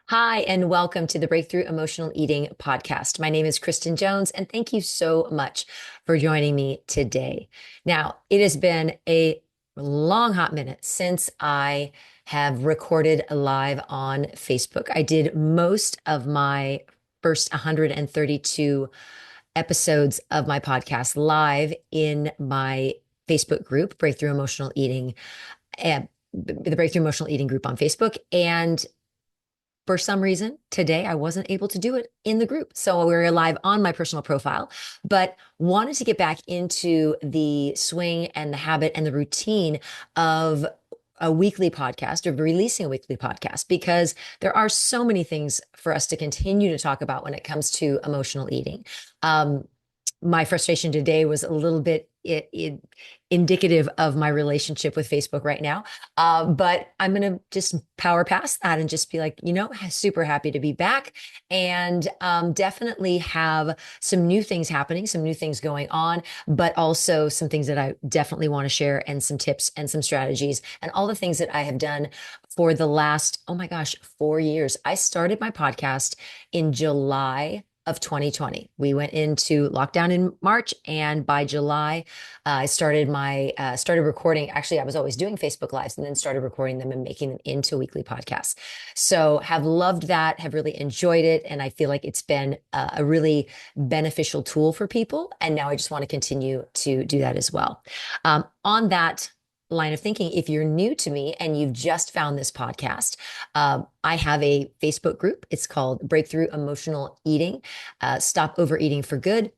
Hi, and welcome to the Breakthrough Emotional Eating podcast. My name is Kristen Jones, and thank you so much for joining me today. Now, it has been a long, hot minute since I have recorded live on Facebook. I did most of my first 132 episodes of my podcast live in my Facebook group, Breakthrough Emotional Eating, the Breakthrough Emotional Eating group on Facebook. And for some reason, today I wasn't able to do it in the group. So we were live on my personal profile, but wanted to get back into the swing and the habit and the routine of a weekly podcast or releasing a weekly podcast because there are so many things for us to continue to talk about when it comes to emotional eating. My frustration today was a little bit indicative of my relationship with Facebook right now. But I'm going to just power past that and just be like, super happy to be back and definitely have some new things happening, some new things going on, but also some things that I definitely want to share and some tips and some strategies and all the things that I have done for the last, oh my gosh, 4 years. I started my podcast in July of 2020. We went into lockdown in March, and by July, I started recording. Actually, I was always doing Facebook Lives, and then started recording them and making them into weekly podcasts. So, have loved that. Have really enjoyed it, and I feel like it's been a really beneficial tool for people. And now I just want to continue to do that as well. On that line of thinking, if you're new to me and you've just found this podcast, I have a Facebook group. It's called Breakthrough Emotional Eating, Stop Overeating for Good.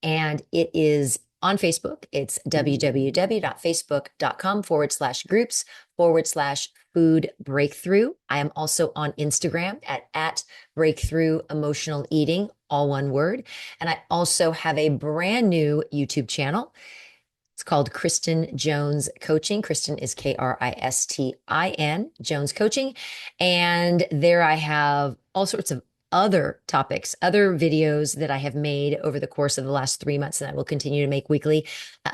And it is on Facebook. It's www.facebook.com/groups/food breakthrough. I am also on Instagram at breakthrough emotional eating, all one word. And I also have a brand new YouTube channel. It's called Kristen Jones Coaching. Kristen is Kristin, Jones Coaching. And there I have all sorts of other topics, other videos that I have made over the course of the last 3 months, and I will continue to make weekly.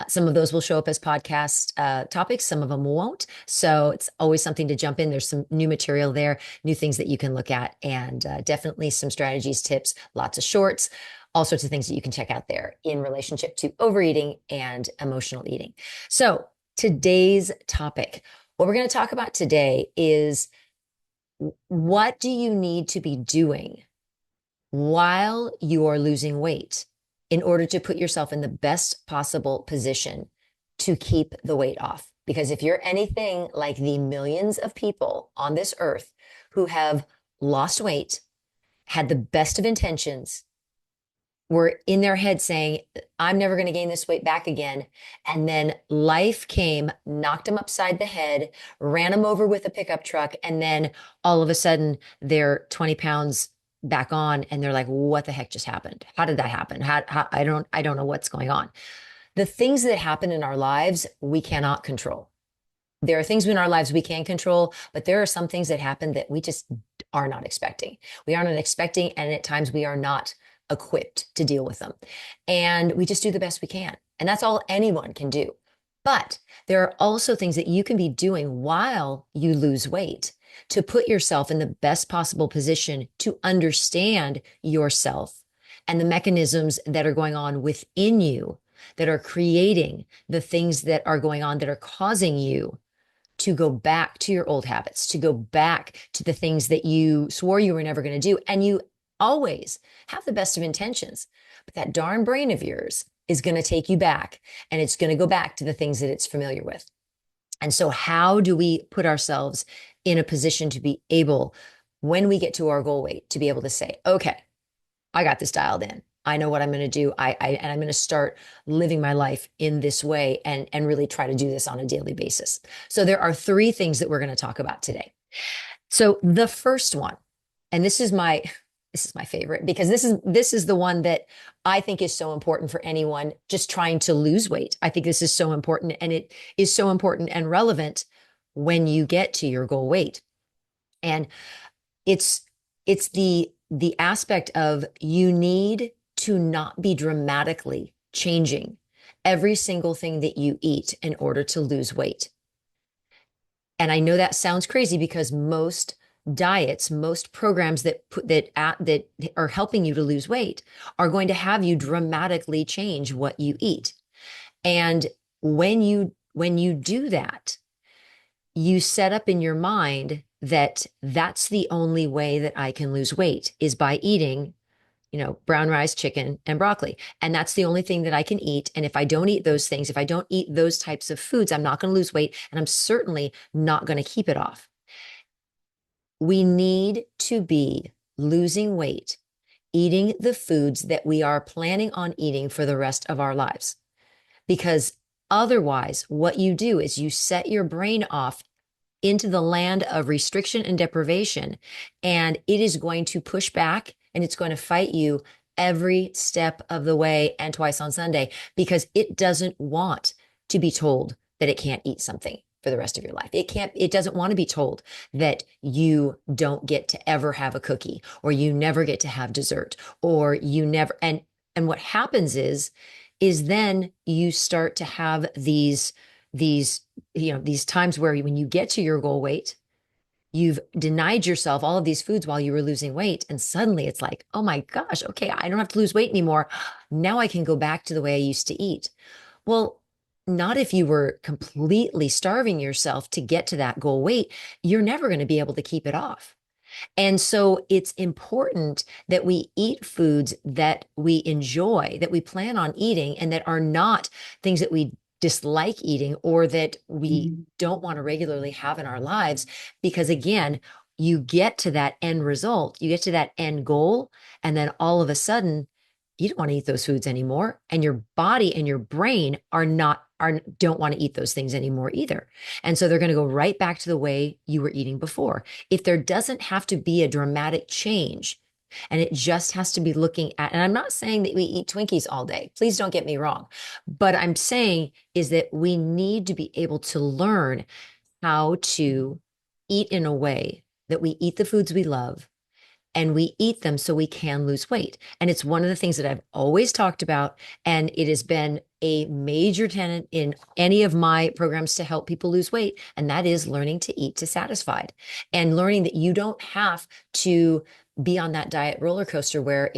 Some of those will show up as podcast topics, some of them won't. So it's always something to jump in. There's some new material there, new things that you can look at, and definitely some strategies, tips, lots of shorts, all sorts of things that you can check out there in relationship to overeating and emotional eating. So, today's topic, what we're going to talk about today is what do you need to be doing while you are losing weight in order to put yourself in the best possible position to keep the weight off? Because if you're anything like the millions of people on this earth who have lost weight, had the best of intentions, were in their head saying, I'm never going to gain this weight back again. And then life came, knocked them upside the head, ran them over with a pickup truck. And then all of a sudden they're 20 pounds back on. And they're like, what the heck just happened? How did that happen? I don't know what's going on. The things that happen in our lives, we cannot control. There are things in our lives we can control, but there are some things that happen that we just are not expecting. We are not expecting, and at times we are not equipped to deal with them. And we just do the best we can. And that's all anyone can do. But there are also things that you can be doing while you lose weight to put yourself in the best possible position to understand yourself and the mechanisms that are going on within you that are creating the things that are going on that are causing you to go back to your old habits, to go back to the things that you swore you were never going to do. And you always have the best of intentions, but that darn brain of yours is going to take you back, and it's going to go back to the things that it's familiar with. And so how do we put ourselves in a position to be able, when we get to our goal weight, to be able to say, okay, I got this dialed in. I know what I'm going to do. And I'm going to start living my life in this way and really try to do this on a daily basis. So there are three things that we're going to talk about today. So the first one, and this is my favorite because this is the one that I think is so important for anyone just trying to lose weight. I think this is so important, and it is so important and relevant when you get to your goal weight. And it's the aspect of you need to not be dramatically changing every single thing that you eat in order to lose weight. And I know that sounds crazy because most diets, most programs that are helping you to lose weight are going to have you dramatically change what you eat. And when you do that, you set up in your mind that that's the only way that I can lose weight is by eating, brown rice, chicken, and broccoli. And that's the only thing that I can eat. And if I don't eat those things, if I don't eat those types of foods, I'm not going to lose weight. And I'm certainly not going to keep it off. We need to be losing weight, eating the foods that we are planning on eating for the rest of our lives. Because otherwise, what you do is you set your brain off into the land of restriction and deprivation, and it is going to push back and it's going to fight you every step of the way and twice on Sunday because it doesn't want to be told that it can't eat something for the rest of your life. It doesn't want to be told that you don't get to ever have a cookie or you never get to have dessert or you never, and what happens is then you start to have these times where when you get to your goal weight, you've denied yourself all of these foods while you were losing weight. And suddenly it's like, oh my gosh, okay, I don't have to lose weight anymore. Now I can go back to the way I used to eat. Well, not if you were completely starving yourself to get to that goal weight. You're never going to be able to keep it off. And so it's important that we eat foods that we enjoy, that we plan on eating, and that are not things that we dislike eating or that we don't want to regularly have in our lives. Because again, you get to that end result, you get to that end goal, and then all of a sudden, you don't want to eat those foods anymore. And your body and your brain don't want to eat those things anymore either. And so they're going to go right back to the way you were eating before. If there doesn't have to be a dramatic change and it just has to be looking at, and I'm not saying that we eat Twinkies all day, please don't get me wrong. But I'm saying is that we need to be able to learn how to eat in a way that we eat the foods we love and we eat them so we can lose weight. And it's one of the things that I've always talked about. And it has been a major tenet in any of my programs to help people lose weight. And that is learning to eat to satisfied and learning that you don't have to be on that diet roller coaster where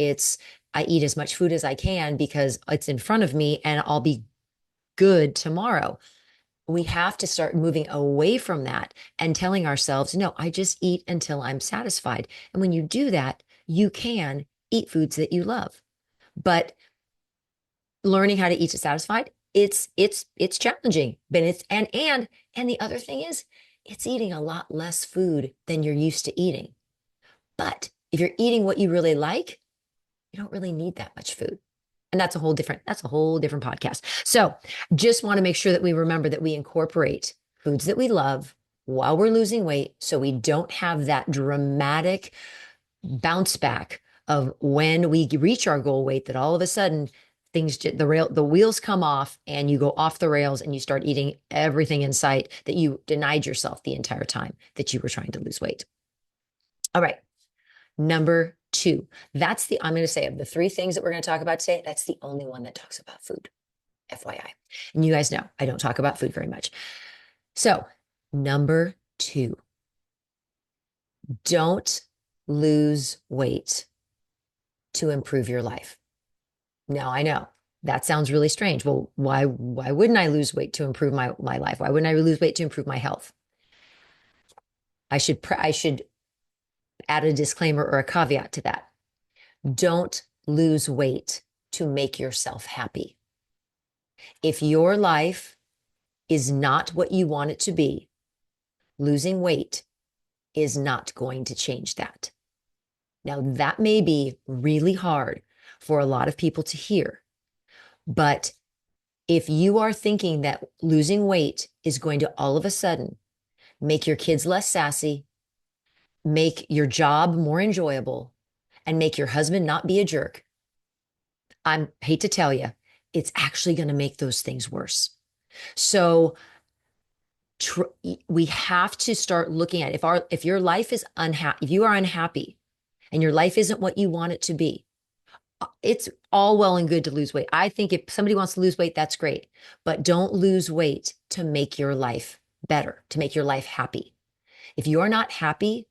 I eat as much food as I can because it's in front of me and I'll be good tomorrow. We have to start moving away from that and telling ourselves, no, I just eat until I'm satisfied. And when you do that, you can eat foods that you love. But learning how to eat to satisfied, it's challenging. But and the other thing is it's eating a lot less food than you're used to eating. But if you're eating what you really like, you don't really need that much food. And that's a whole different podcast. So just want to make sure that we remember that we incorporate foods that we love while we're losing weight so we don't have that dramatic bounce back of when we reach our goal weight that all of a sudden the wheels come off and you go off the rails and you start eating everything in sight that you denied yourself the entire time that you were trying to lose weight. All right. Number two, I'm going to say of the three things that we're going to talk about today, that's the only one that talks about food, FYI. And you guys know I don't talk about food very much. So, number two, don't lose weight to improve your life. Now, I know that sounds really strange. Well, why wouldn't I lose weight to improve my life? Why wouldn't I lose weight to improve my health? I should add a disclaimer or a caveat to that. Don't lose weight to make yourself happy. If your life is not what you want it to be, losing weight is not going to change that. Now, that may be really hard for a lot of people to hear, but if you are thinking that losing weight is going to all of a sudden make your kids less sassy, make your job more enjoyable, and make your husband not be a jerk, I hate to tell you, it's actually going to make those things worse. So we have to start looking at if your life is unhappy, if you are unhappy and your life isn't what you want it to be, it's all well and good to lose weight. I think if somebody wants to lose weight, that's great, but don't lose weight to make your life better, to make your life happy. If you are not happy,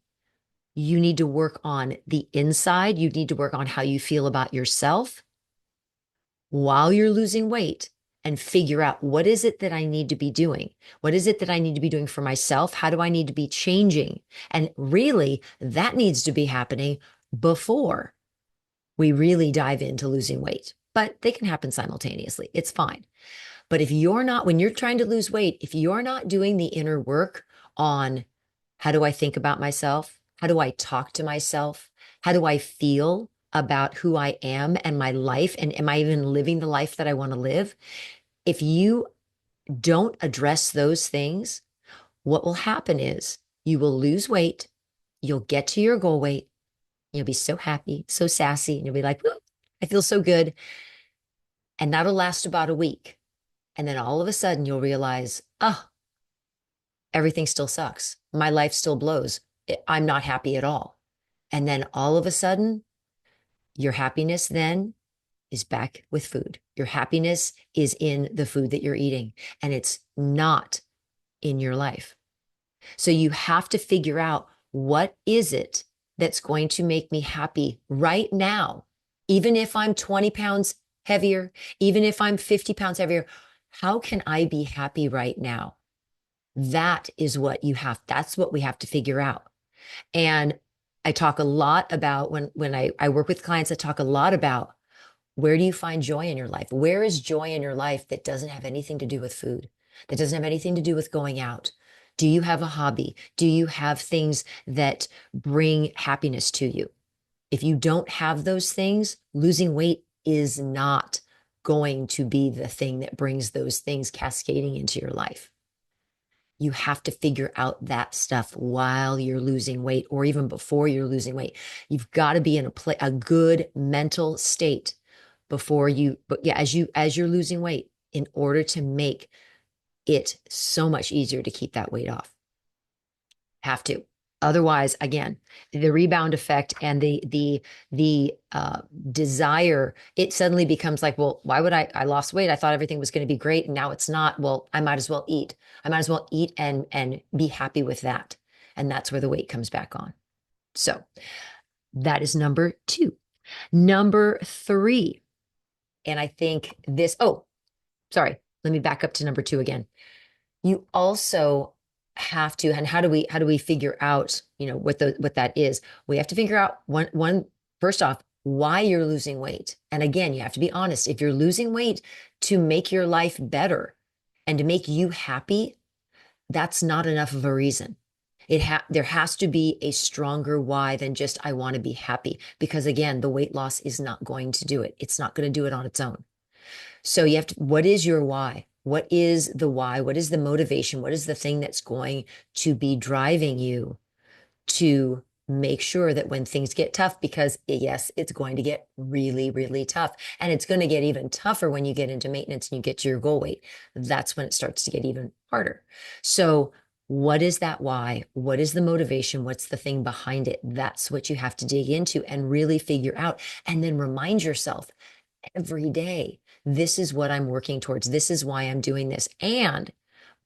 You need to work on the inside. You need to work on how you feel about yourself while you're losing weight and figure out what is it that I need to be doing? What is it that I need to be doing for myself? How do I need to be changing? And really, that needs to be happening before we really dive into losing weight. But they can happen simultaneously. It's fine. But if you're not, when you're trying to lose weight, if you're not doing the inner work on how do I think about myself? How do I talk to myself? How do I feel about who I am and my life? And am I even living the life that I want to live? If you don't address those things, what will happen is you will lose weight. You'll get to your goal weight. You'll be so happy, so sassy, and you'll be like, "Woo, I feel so good." And that'll last about a week. And then all of a sudden you'll realize, oh, everything still sucks. My life still blows. I'm not happy at all. And then all of a sudden, your happiness then is back with food. Your happiness is in the food that you're eating, and it's not in your life. So you have to figure out what is it that's going to make me happy right now, even if I'm 20 pounds heavier, even if I'm 50 pounds heavier. How can I be happy right now? That is what you have. That's what we have to figure out. And I talk a lot about when I work with clients, I talk a lot about where do you find joy in your life? Where is joy in your life that doesn't have anything to do with food, that doesn't have anything to do with going out? Do you have a hobby? Do you have things that bring happiness to you? If you don't have those things, losing weight is not going to be the thing that brings those things cascading into your life. You have to figure out that stuff while you're losing weight or even before you're losing weight. You've got to be in a good mental state before you, but yeah, as you're losing weight in order to make it so much easier to keep that weight off. Have to. Otherwise, again, the rebound effect and the desire, it suddenly becomes like, well, why would I lost weight? I thought everything was going to be great, and now it's not. Well, I might as well eat. I might as well eat and be happy with that. And that's where the weight comes back on. So that is number two. Number three, and I think this, oh, sorry, let me back up to number two again. You also have to, and how do we figure out, what that is? We have to figure out one first off, why you're losing weight. And again, you have to be honest. If you're losing weight to make your life better and to make you happy, that's not enough of a reason. There has to be a stronger why than just I want to be happy. Because again, the weight loss is not going to do it. It's not going to do it on its own. So you have to, what is your why? What is the why? What is the motivation? What is the thing that's going to be driving you to make sure that when things get tough, because yes, it's going to get really, really tough. And it's going to get even tougher when you get into maintenance and you get to your goal weight. That's when it starts to get even harder. So what is that why? What is the motivation? What's the thing behind it? That's what you have to dig into and really figure out. And then remind yourself every day, this is what I'm working towards. This is why I'm doing this. And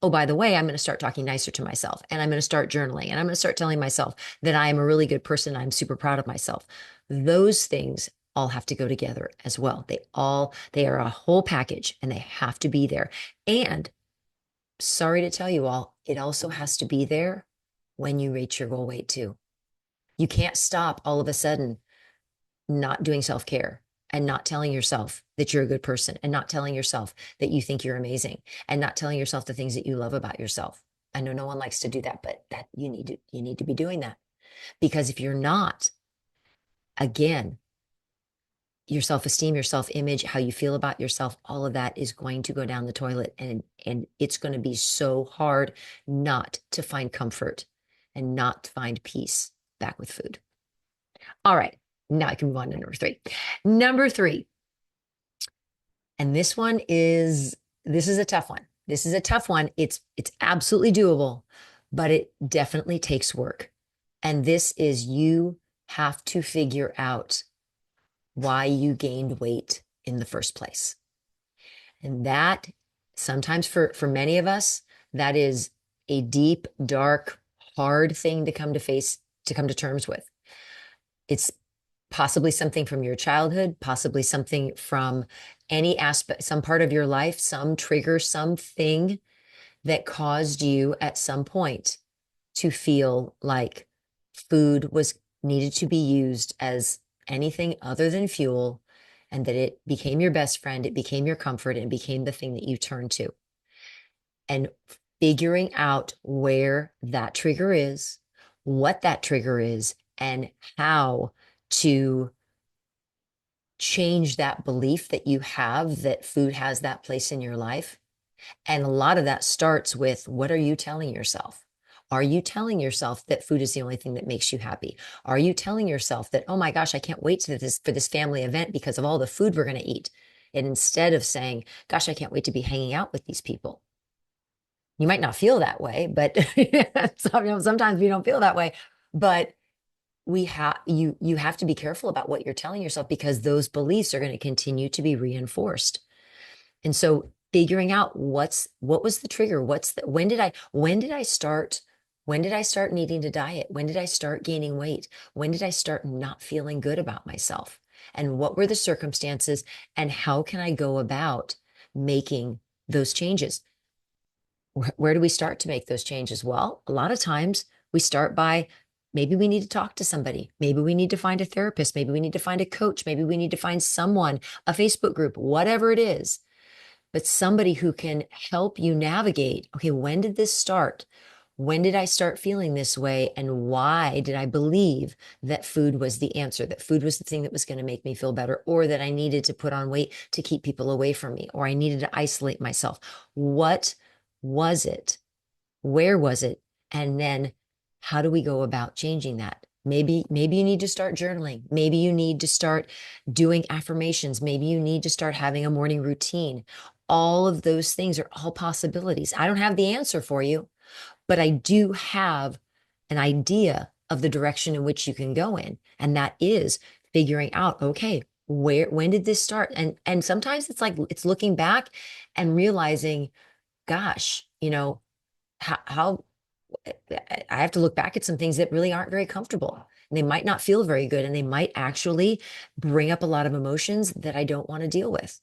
oh, by the way, I'm going to start talking nicer to myself, and I'm going to start journaling, and I'm going to start telling myself that I am a really good person. I'm super proud of myself. Those things all have to go together as well. They are a whole package, and they have to be there. And sorry to tell you all, it also has to be there when you reach your goal weight too. You can't stop all of a sudden not doing self-care and not telling yourself that you're a good person and not telling yourself that you think you're amazing and not telling yourself the things that you love about yourself. I know no one likes to do that, but that you need to be doing that, because if you're not, again, your self-esteem, your self-image, how you feel about yourself, all of that is going to go down the toilet, and it's going to be so hard not to find comfort and not to find peace back with food. All right. Now I can move on to number three. Number three, and this is a tough one. This is a tough one. It's absolutely doable, but it definitely takes work. And this is, you have to figure out why you gained weight in the first place. And that sometimes for many of us, that is a deep, dark, hard thing to come to face to come to terms with. It's possibly something from your childhood, possibly something from any aspect, some part of your life, some trigger, something that caused you at some point to feel like food was needed to be used as anything other than fuel, and that it became your best friend, it became your comfort, and it became the thing that you turned to. And figuring out where that trigger is, what that trigger is, and how to change that belief that you have that food has that place in your life. And a lot of that starts with, what are you telling yourself? Are you telling yourself that food is the only thing that makes you happy? Are you telling yourself that, oh my gosh, I can't wait for this family event because of all the food we're going to eat? And instead of saying, gosh, I can't wait to be hanging out with these people. You might not feel that way, but sometimes we don't feel that way. But you have to be careful about what you're telling yourself, because those beliefs are going to continue to be reinforced. And so figuring out what was the trigger? When did I start needing to diet? When did I start gaining weight? When did I start not feeling good about myself? And what were the circumstances? And how can I go about making those changes? Where do we start to make those changes? Well, a lot of times we start by, maybe we need to talk to somebody. Maybe we need to find a therapist. Maybe we need to find a coach. Maybe we need to find someone, a Facebook group, whatever it is, but somebody who can help you navigate. Okay, when did this start? When did I start feeling this way? And why did I believe that food was the answer, that food was the thing that was going to make me feel better, or that I needed to put on weight to keep people away from me, or I needed to isolate myself? What was it? Where was it? And then how do we go about changing that? Maybe you need to start journaling. Maybe you need to start doing affirmations. Maybe you need to start having a morning routine. All of those things are all possibilities. I don't have the answer for you, but I do have an idea of the direction in which you can go in. And that is figuring out, okay, when did this start? And sometimes it's like, it's looking back and realizing, gosh, how I have to look back at some things that really aren't very comfortable. And they might not feel very good, and they might actually bring up a lot of emotions that I don't want to deal with.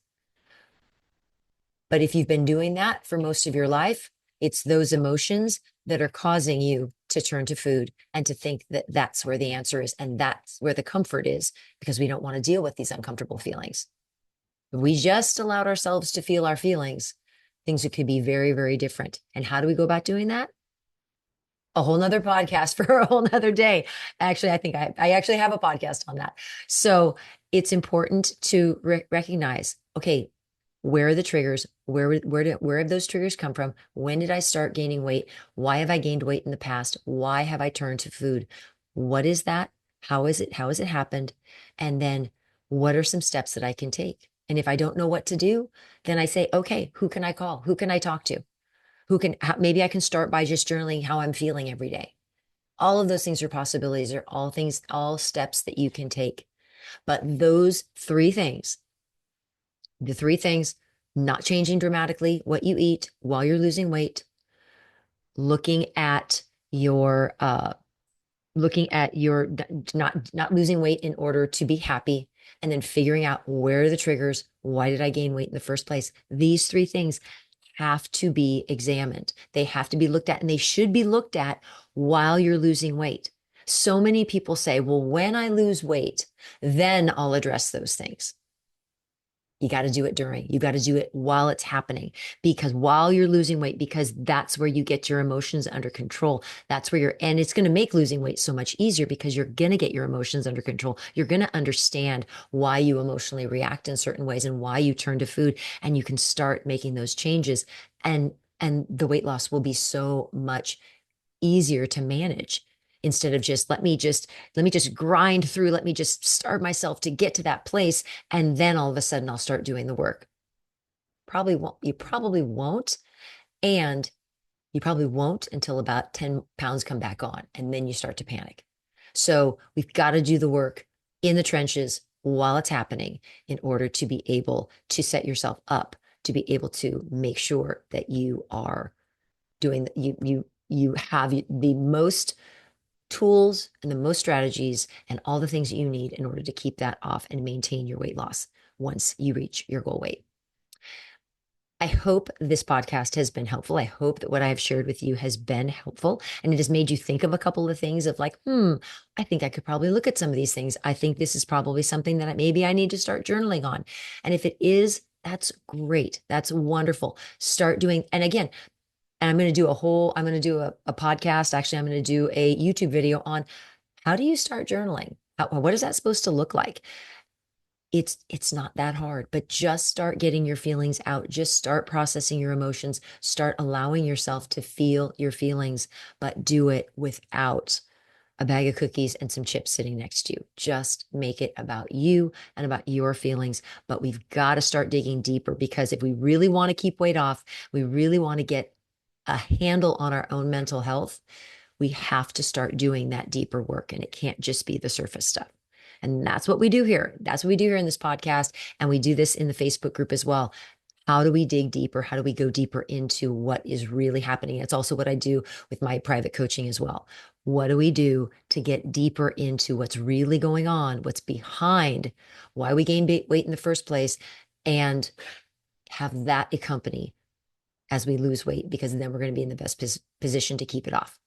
But if you've been doing that for most of your life, it's those emotions that are causing you to turn to food and to think that that's where the answer is and that's where the comfort is, because we don't want to deal with these uncomfortable feelings. If we just allowed ourselves to feel our feelings, things could be very, very different. And how do we go about doing that? A whole nother podcast for a whole nother day. Actually, I think I actually have a podcast on that. So it's important to recognize, okay, where are the triggers? Where have those triggers come from? When did I start gaining weight? Why have I gained weight in the past? Why have I turned to food? What is that? How is it? How has it happened? And then what are some steps that I can take? And if I don't know what to do, then I say, okay, who can I call? Who can I talk to? Maybe I can start by just journaling how I'm feeling every day. All of those things are possibilities, are all things, all steps that you can take. But those three things, the three things, not changing dramatically what you eat while you're losing weight, looking at your not losing weight in order to be happy, and then figuring out where are the triggers, why did I gain weight in the first place? These three things have to be examined. They have to be looked at, and they should be looked at while you're losing weight. So many people say, well, when I lose weight, then I'll address those things. You got to do it you got to do it while it's happening, because while you're losing weight, because that's where you get your emotions under control. And it's going to make losing weight so much easier, because you're going to get your emotions under control. You're going to understand why you emotionally react in certain ways and why you turn to food, and you can start making those changes. And the weight loss will be so much easier to manage, instead of just let me just grind through, let me just starve myself to get to that place, and then all of a sudden I'll start doing the work. You probably won't, and you probably won't until about 10 pounds come back on, and then you start to panic. So we've got to do the work in the trenches while it's happening, in order to be able to set yourself up to be able to make sure that you are doing you have the most tools and the most strategies and all the things that you need in order to keep that off and maintain your weight loss once you reach your goal weight. I hope this podcast has been helpful. I hope that what I have shared with you has been helpful and it has made you think of a couple of things of like, I think I could probably look at some of these things. I think this is probably something that maybe I need to start journaling on. And if it is, that's great. That's wonderful. Start doing, and again, and I'm going to do a podcast. Actually, I'm going to do a YouTube video on how do you start journaling? What is that supposed to look like? It's not that hard, but just start getting your feelings out. Just start processing your emotions. Start allowing yourself to feel your feelings, but do it without a bag of cookies and some chips sitting next to you. Just make it about you and about your feelings. But we've got to start digging deeper because if we really want to keep weight off, we really want to get a handle on our own mental health, we have to start doing that deeper work. And it can't just be the surface stuff. And that's what we do here. That's what we do here in this podcast. And we do this in the Facebook group as well. How do we dig deeper? How do we go deeper into what is really happening? It's also what I do with my private coaching as well. What do we do to get deeper into what's really going on, what's behind why we gain weight in the first place, and have that accompany as we lose weight, because then we're going to be in the best position to keep it off.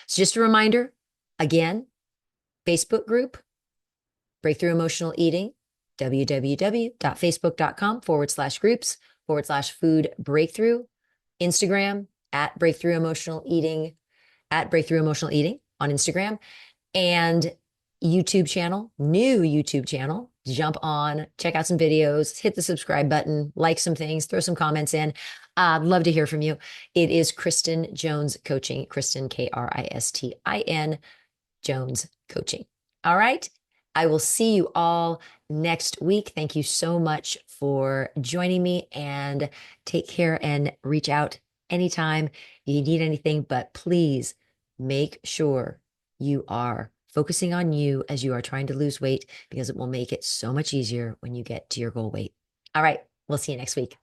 So just a reminder, again, Facebook group, Breakthrough Emotional Eating, www.facebook.com/groups/food breakthrough, Instagram at Breakthrough Emotional Eating, at Breakthrough Emotional Eating on Instagram, and YouTube channel, new YouTube channel. Jump on, check out some videos, hit the subscribe button, like some things, throw some comments in. I'd love to hear from you. It is Kristen Jones Coaching, Kristen, Kristin, Jones Coaching. All right. I will see you all next week. Thank you so much for joining me, and take care and reach out anytime you need anything. But please make sure you are focusing on you as you are trying to lose weight, because it will make it so much easier when you get to your goal weight. All right. We'll see you next week.